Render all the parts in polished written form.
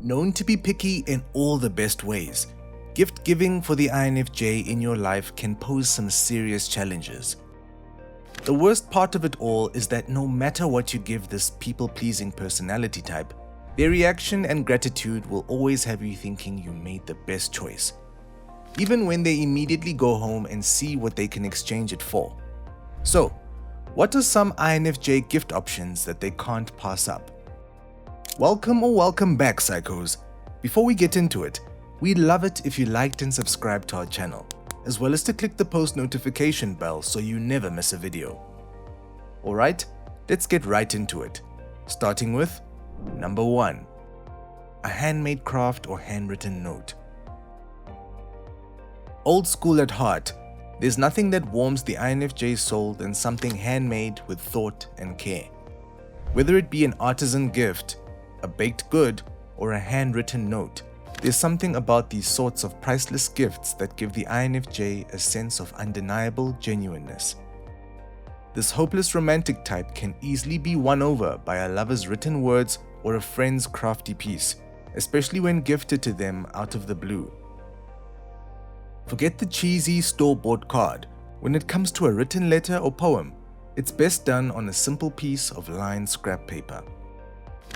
Known to be picky in all the best ways, gift giving for the INFJ in your life can pose some serious challenges. The worst part of it all is that no matter what you give this people-pleasing personality type, their reaction and gratitude will always have you thinking you made the best choice, even when they immediately go home and see what they can exchange it for. So, what are some INFJ gift options that they can't pass up? Welcome back, psychos. Before we get into it, we'd love it if you liked and subscribed to our channel, as well as to click the post notification bell so you never miss a video. Alright, let's get right into it, starting with number 1. A handmade craft or handwritten note. Old school at heart, there's nothing that warms the INFJ soul than something handmade with thought and care. Whether it be an artisan gift, a baked good, or a handwritten note, there's something about these sorts of priceless gifts that give the INFJ a sense of undeniable genuineness. This hopeless romantic type can easily be won over by a lover's written words or a friend's crafty piece, especially when gifted to them out of the blue. Forget the cheesy store-bought card. When it comes to a written letter or poem, it's best done on a simple piece of lined scrap paper.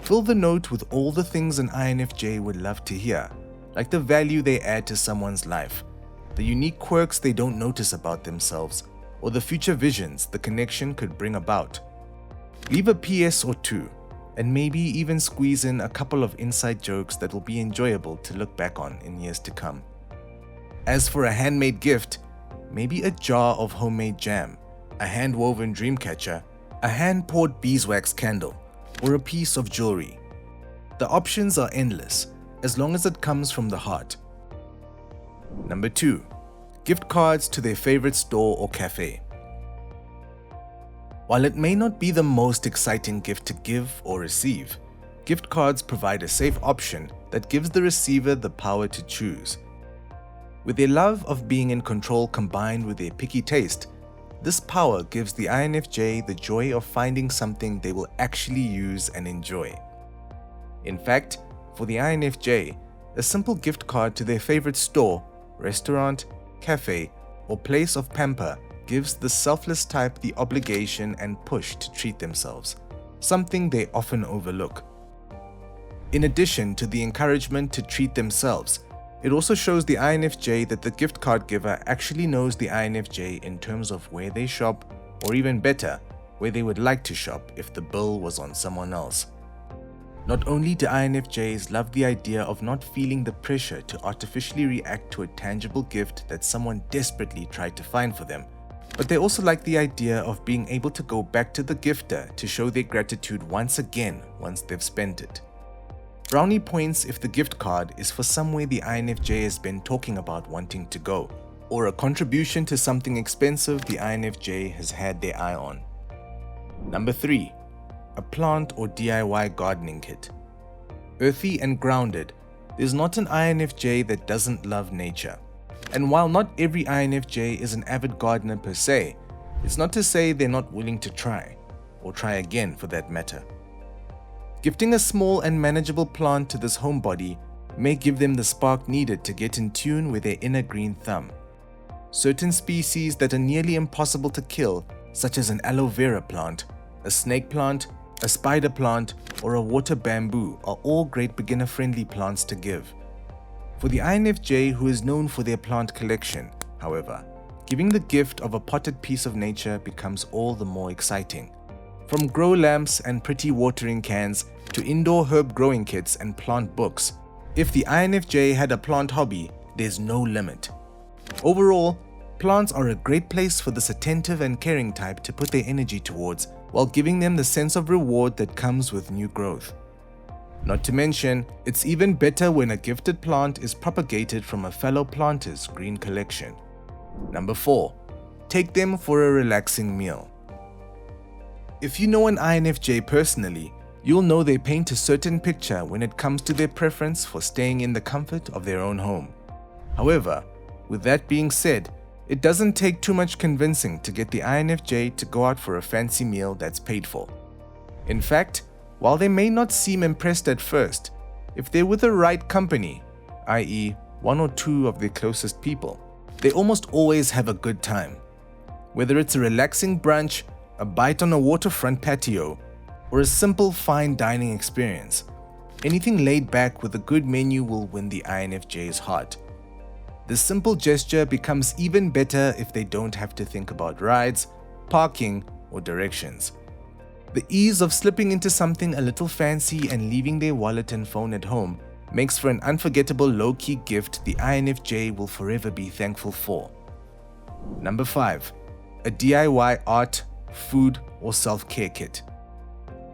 Fill the note with all the things an INFJ would love to hear, like the value they add to someone's life, the unique quirks they don't notice about themselves, or the future visions the connection could bring about. Leave a PS or two, and maybe even squeeze in a couple of inside jokes that will be enjoyable to look back on in years to come. As for a handmade gift, maybe a jar of homemade jam, a hand-woven dream catcher, a hand-poured beeswax candle, or a piece of jewelry. The options are endless, as long as it comes from the heart. Number 2. Gift cards to their favorite store or cafe. While it may not be the most exciting gift to give or receive, gift cards provide a safe option that gives the receiver the power to choose. With their love of being in control combined with their picky taste, this power gives the INFJ the joy of finding something they will actually use and enjoy. In fact, for the INFJ, a simple gift card to their favorite store, restaurant, cafe, or place of pamper gives the selfless type the obligation and push to treat themselves, something they often overlook. In addition to the encouragement to treat themselves, it also shows the INFJ that the gift card giver actually knows the INFJ in terms of where they shop, or even better, where they would like to shop if the bill was on someone else. Not only do INFJs love the idea of not feeling the pressure to artificially react to a tangible gift that someone desperately tried to find for them, but they also like the idea of being able to go back to the gifter to show their gratitude once again once they've spent it. Brownie points if the gift card is for somewhere the INFJ has been talking about wanting to go, or a contribution to something expensive the INFJ has had their eye on. Number 3. A plant or DIY gardening kit. Earthy and grounded, there's not an INFJ that doesn't love nature. And while not every INFJ is an avid gardener per se, it's not to say they're not willing to try, or try again for that matter. Gifting a small and manageable plant to this homebody may give them the spark needed to get in tune with their inner green thumb. Certain species that are nearly impossible to kill, such as an aloe vera plant, a snake plant, a spider plant, or a water bamboo, are all great beginner-friendly plants to give. For the INFJ who is known for their plant collection, however, giving the gift of a potted piece of nature becomes all the more exciting. From grow lamps and pretty watering cans to indoor herb growing kits and plant books, if the INFJ had a plant hobby, there's no limit. Overall, plants are a great place for this attentive and caring type to put their energy towards, while giving them the sense of reward that comes with new growth. Not to mention, it's even better when a gifted plant is propagated from a fellow planter's green collection. Number 4. Take them for a relaxing meal. If you know an INFJ personally, you'll know they paint a certain picture when it comes to their preference for staying in the comfort of their own home. However, with that being said, it doesn't take too much convincing to get the INFJ to go out for a fancy meal that's paid for. In fact, while they may not seem impressed at first, if they're with the right company, i.e., one or two of their closest people, they almost always have a good time. Whether it's a relaxing brunch, a bite on a waterfront patio, or a simple fine dining experience, anything laid back with a good menu will win the INFJ's heart. This simple gesture becomes even better if they don't have to think about rides, parking, or directions. The ease of slipping into something a little fancy and leaving their wallet and phone at home makes for an unforgettable low-key gift the INFJ will forever be thankful for. Number 5. A DIY art, food, or self-care kit.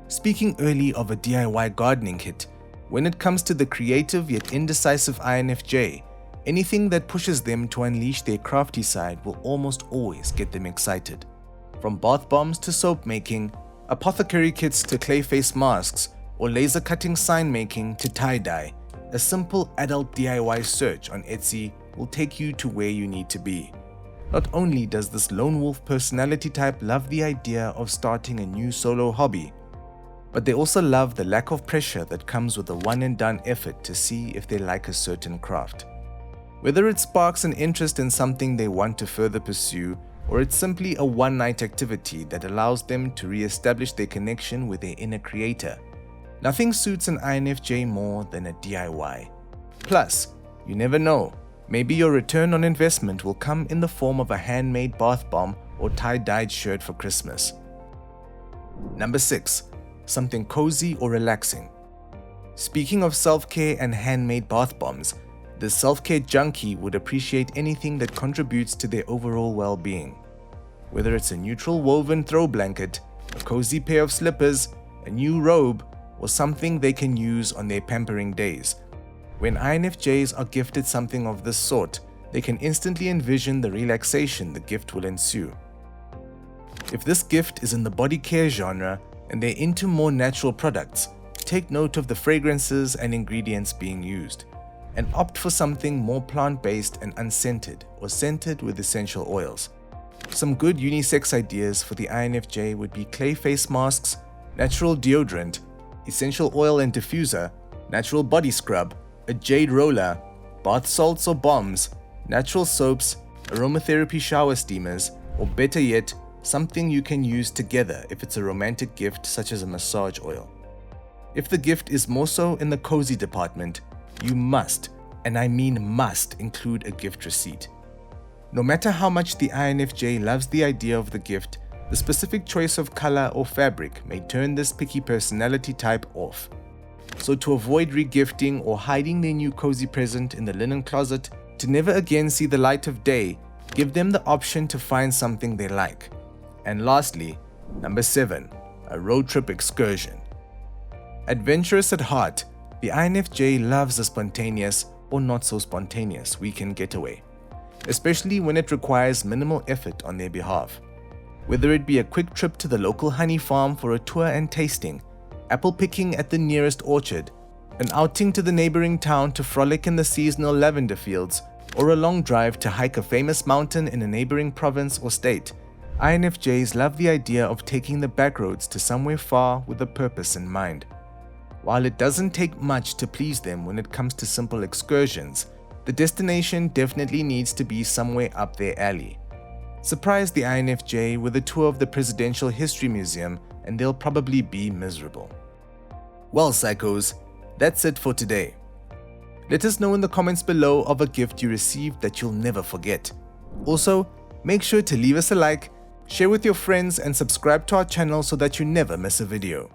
Speaking early of a DIY gardening kit, when it comes to the creative yet indecisive INFJ, anything that pushes them to unleash their crafty side will almost always get them excited. From bath bombs to soap making, apothecary kits to clay face masks, or laser cutting sign making to tie-dye, a simple adult DIY search on Etsy will take you to where you need to be. Not only does this lone wolf personality type love the idea of starting a new solo hobby, but they also love the lack of pressure that comes with a one-and-done effort to see if they like a certain craft. Whether it sparks an interest in something they want to further pursue, or it's simply a one-night activity that allows them to re-establish their connection with their inner creator, nothing suits an INFJ more than a DIY. Plus, you never know, maybe your return on investment will come in the form of a handmade bath bomb or tie-dyed shirt for Christmas. Number 6. Something cozy or relaxing. Speaking of self-care and handmade bath bombs, the self-care junkie would appreciate anything that contributes to their overall well-being. Whether it's a neutral woven throw blanket, a cozy pair of slippers, a new robe, or something they can use on their pampering days. When INFJs are gifted something of this sort, they can instantly envision the relaxation the gift will ensue. If this gift is in the body care genre and they're into more natural products, take note of the fragrances and ingredients being used, and opt for something more plant-based and unscented or scented with essential oils. Some good unisex ideas for the INFJ would be clay face masks, natural deodorant, essential oil and diffuser, natural body scrub, a jade roller, bath salts or bombs, natural soaps, aromatherapy shower steamers, or better yet, something you can use together if it's a romantic gift such as a massage oil. If the gift is more so in the cozy department, you must, and I mean must, include a gift receipt. No matter how much the INFJ loves the idea of the gift, the specific choice of color or fabric may turn this picky personality type off. So to avoid re-gifting or hiding their new cozy present in the linen closet to never again see the light of day, give them the option to find something they like. And lastly, number 7, a road trip excursion. Adventurous at heart, the INFJ loves a spontaneous or not so spontaneous weekend getaway, especially when it requires minimal effort on their behalf. Whether it be a quick trip to the local honey farm for a tour and tasting, apple picking at the nearest orchard, an outing to the neighboring town to frolic in the seasonal lavender fields, or a long drive to hike a famous mountain in a neighboring province or state, INFJs love the idea of taking the back roads to somewhere far with a purpose in mind. While it doesn't take much to please them when it comes to simple excursions, the destination definitely needs to be somewhere up their alley. Surprise the INFJ with a tour of the Presidential History Museum and they'll probably be miserable. Well, psychos, that's it for today. Let us know in the comments below of a gift you received that you'll never forget. Also, make sure to leave us a like, share with your friends and subscribe to our channel so that you never miss a video.